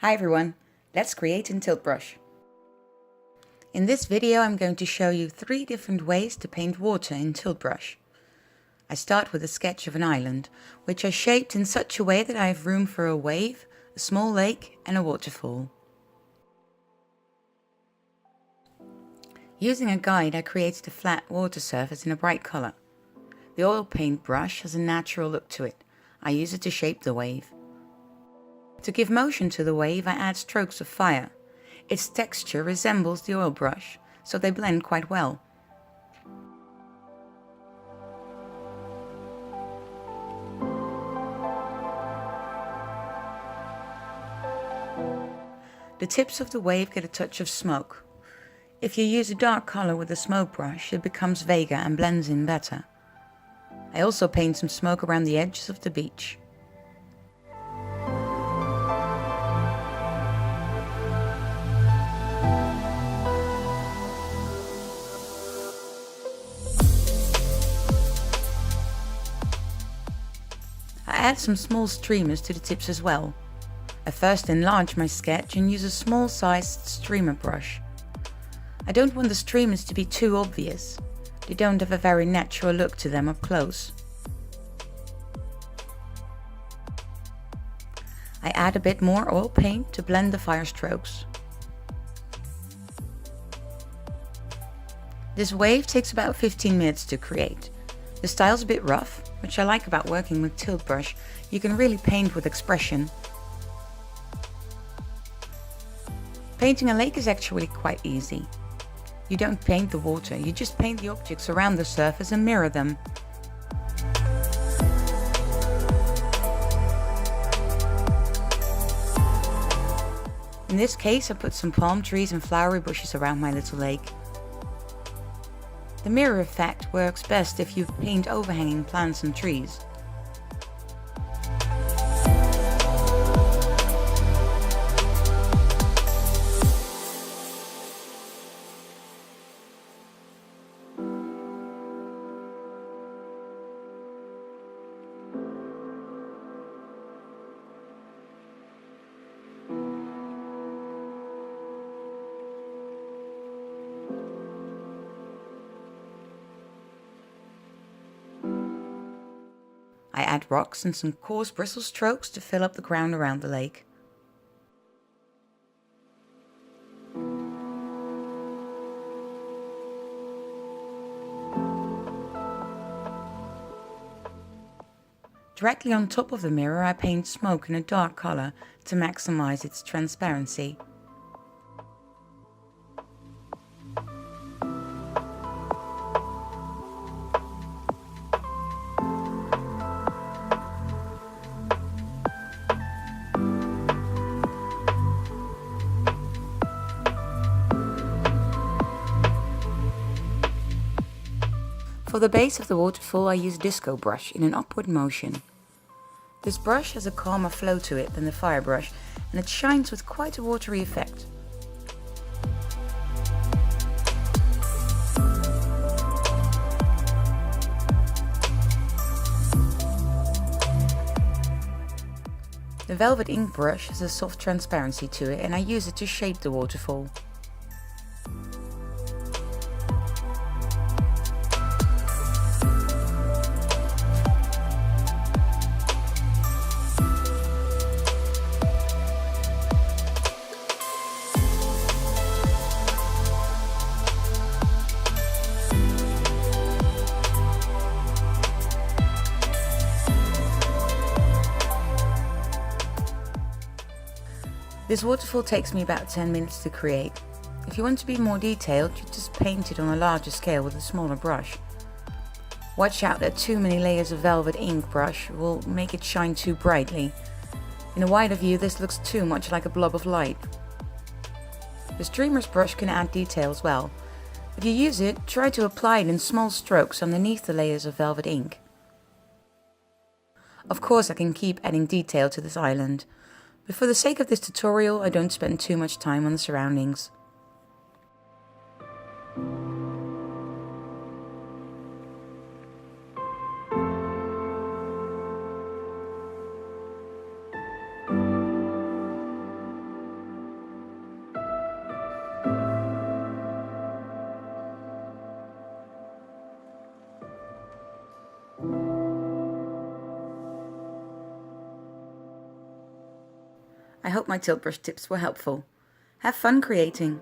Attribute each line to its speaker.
Speaker 1: Hi everyone, let's create a tilt brush. In this video I'm going to show you 3 different ways to paint water in tilt brush. I start with a sketch of an island, which I shaped in such a way that I have room for a wave, a small lake and a waterfall. Using a guide I created a flat water surface in a bright colour. The oil paint brush has a natural look to it. I use it to shape the wave. To give motion to the wave, I add strokes of fire. Its texture resembles the oil brush, so they blend quite well. The tips of the wave get a touch of smoke. If you use a dark color with a smoke brush, it becomes vaguer and blends in better. I also paint some smoke around the edges of the beach. I add some small streamers to the tips as well. I first enlarge my sketch and use a small sized streamer brush. I don't want the streamers to be too obvious. They don't have a very natural look to them up close. I add a bit more oil paint to blend the fire strokes. This wave takes about 15 minutes to create. The style's a bit rough, which I like about working with tilt brush. You can really paint with expression. Painting a lake is actually quite easy. You don't paint the water, you just paint the objects around the surface and mirror them. In this case, I put some palm trees and flowery bushes around my little lake. The mirror effect works best if you paint overhanging plants and trees. I add rocks and some coarse bristle strokes to fill up the ground around the lake. Directly on top of the mirror I paint smoke in a dark color to maximize its transparency. For the base of the waterfall I use a disco brush in an upward motion. This brush has a calmer flow to it than the fire brush and it shines with quite a watery effect. The velvet ink brush has a soft transparency to it and I use it to shape the waterfall. This waterfall takes me about 10 minutes to create. If you want to be more detailed, you just paint it on a larger scale with a smaller brush. Watch out that too many layers of velvet ink brush will make it shine too brightly. In a wider view this looks too much like a blob of light. The streamers brush can add detail as well. If you use it, try to apply it in small strokes underneath the layers of velvet ink. Of course I can keep adding detail to this island. But for the sake of this tutorial, I don't spend too much time on the surroundings. hope my tilt brush tips were helpful. Have fun creating!